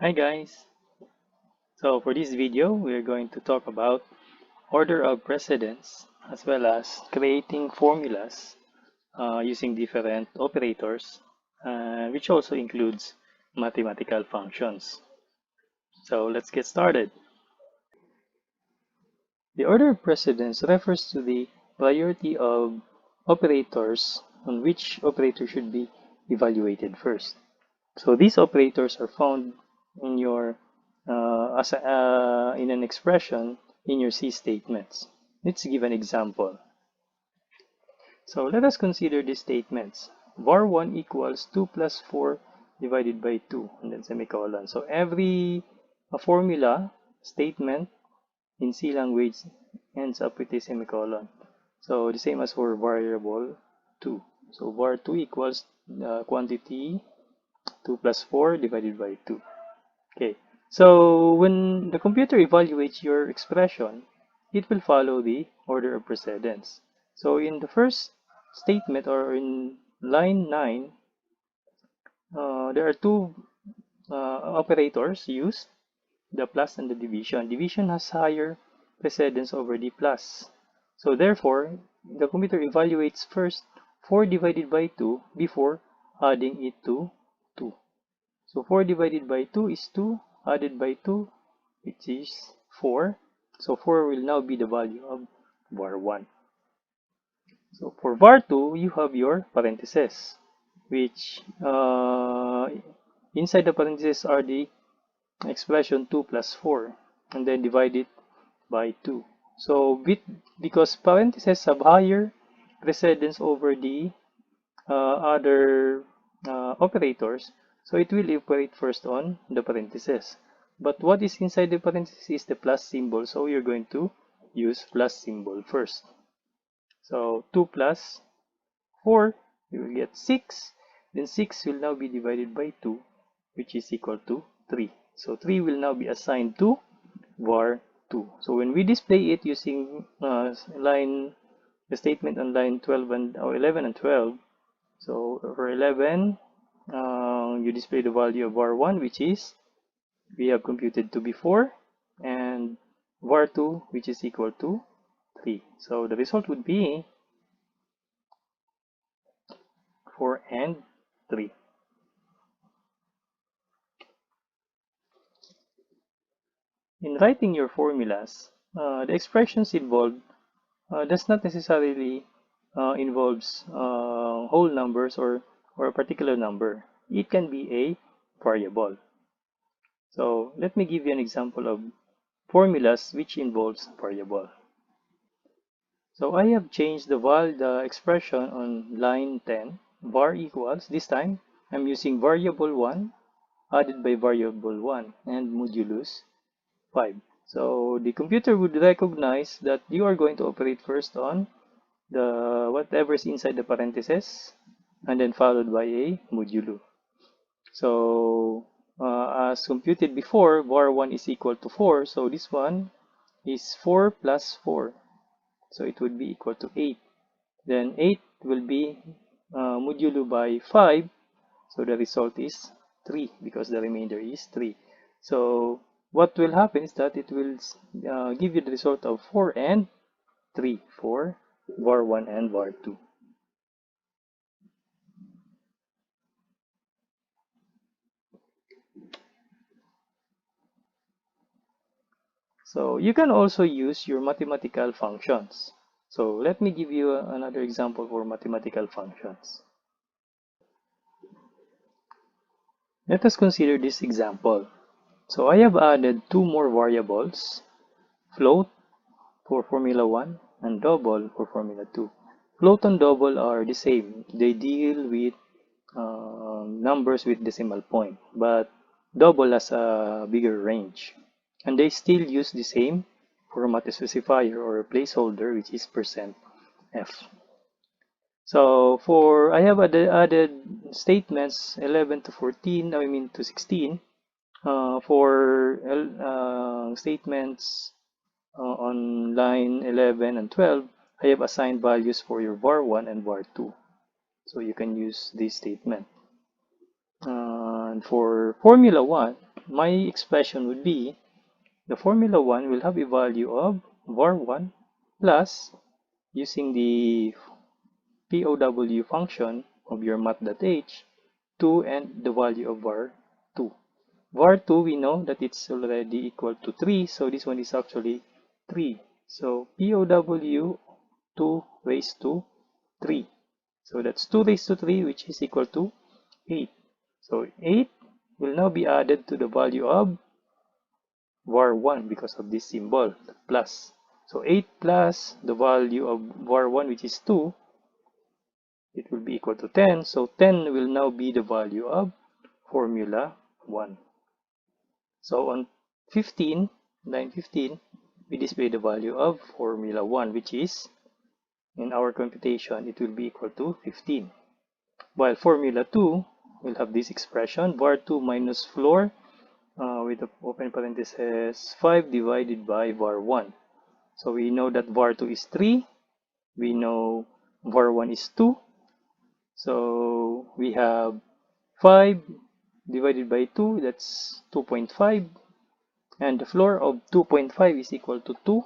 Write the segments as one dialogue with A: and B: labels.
A: Hi guys! So for this video, we are going to talk about order of precedence as well as creating formulas using different operators, which also includes mathematical functions. So let's get started. The order of precedence refers to the priority of operators on which operator should be evaluated first. So these operators are found in your in an expression in your C statements. Let's give an example. So let us consider these statements. var1 equals 2 plus 4 divided by 2 and then semicolon. So every formula statement in C language ends up with a semicolon. So the same as for variable 2. So var2 equals quantity 2 plus 4 divided by 2. Okay, so when the computer evaluates your expression, it will follow the order of precedence. So in the first statement or in line 9, there are two operators used, the plus and the division. Division has higher precedence over the plus. So therefore, the computer evaluates first 4 divided by 2 before adding it to 2. So 4 divided by 2 is 2, added by 2, which is 4. So 4 will now be the value of var1. So for var2, you have your parentheses, which inside the parentheses are the expression 2 plus 4, and then divide it by 2. So because parentheses have higher precedence over the other operators, so it will operate first on the parentheses. But what is inside the parentheses is the plus symbol, so you're going to use plus symbol first. So 2 plus 4, you will get 6. Then 6 will now be divided by 2, which is equal to 3. So 3 will now be assigned to var 2. So when we display it using the statement on line 12 and or 11 and 12, so for 11, you display the value of var1, which is we have computed to be 4, and var2, which is equal to 3. So the result would be 4 and 3. In writing your formulas, the expressions involved does not necessarily involves whole numbers or a particular number. It can be a variable. So let me give you an example of formulas which involves variable. So I have changed the expression on line 10, var equals, this time I'm using variable 1 added by variable 1 and modulus 5. So the computer would recognize that you are going to operate first on the whatever's inside the parentheses and then followed by a modulo. So as computed before, var1 is equal to 4, so this one is 4 plus 4, so it would be equal to 8. Then 8 will be modulo by 5, so the result is 3 because the remainder is 3. So what will happen is that it will give you the result of 4 and 3 for var1 and var2. So you can also use your mathematical functions. So let me give you another example for mathematical functions. Let us consider this example. So I have added two more variables, float for formula 1 and double for formula 2. Float and double are the same. They deal with numbers with decimal point, but double has a bigger range. And they still use the same format specifier or placeholder, which is %f. So I have added statements 11 to 14, I mean to 16. For statements on line 11 and 12, I have assigned values for your var1 and var2. So you can use this statement. And for formula 1, my expression would be the formula 1 will have a value of var1 plus, using the POW function of your math.h, 2 and the value of var2. var2, we know that it's already equal to 3, so this one is actually 3. So POW 2 raised to 3. So that's 2 raised to 3, which is equal to 8. So 8 will now be added to the value of var1 because of this symbol, the plus. So 8 plus the value of var1, which is 2, it will be equal to 10. So 10 will now be the value of formula 1. So on 15, line 15, we display the value of formula 1, which is, in our computation, it will be equal to 15. While formula 2 will have this expression, var2 minus floor, with the open parenthesis 5 divided by var1. So we know that var2 is 3. We know var1 is 2. So we have 5 divided by 2, that's 2.5. And the floor of 2.5 is equal to 2.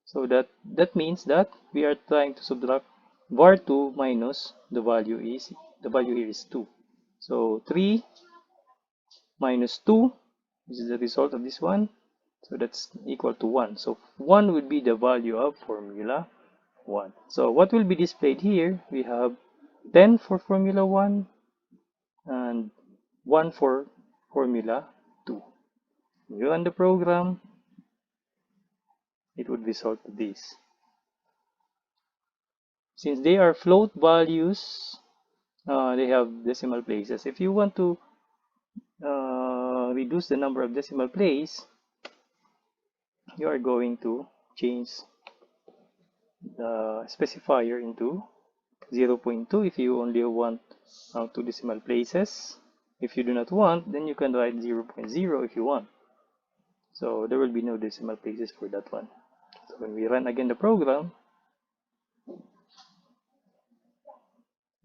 A: So that means that we are trying to subtract var2 minus the value here is 2. So 3 minus 2, this is the result of this one. So that's equal to 1. So 1 would be the value of formula 1. So what will be displayed here? We have 10 for formula 1 and 1 for formula 2. You run the program, it would result to this. Since they are float values, they have decimal places. If you want to reduce the number of decimal places, you are going to change the specifier into 0.2 if you only want 2 decimal places. If you do not want, then you can write 0.0 if you want. So there will be no decimal places for that one. So when we run again the program,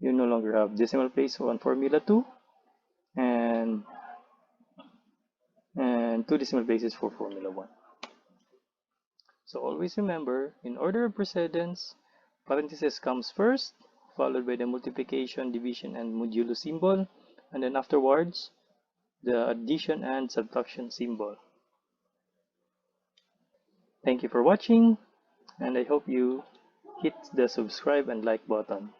A: you no longer have decimal place on formula 2 and 2 decimal places for formula 1. So always remember, in order of precedence, parenthesis comes first, followed by the multiplication, division, and modulo symbol, and then afterwards, the addition and subtraction symbol. Thank you for watching, and I hope you hit the subscribe and like button.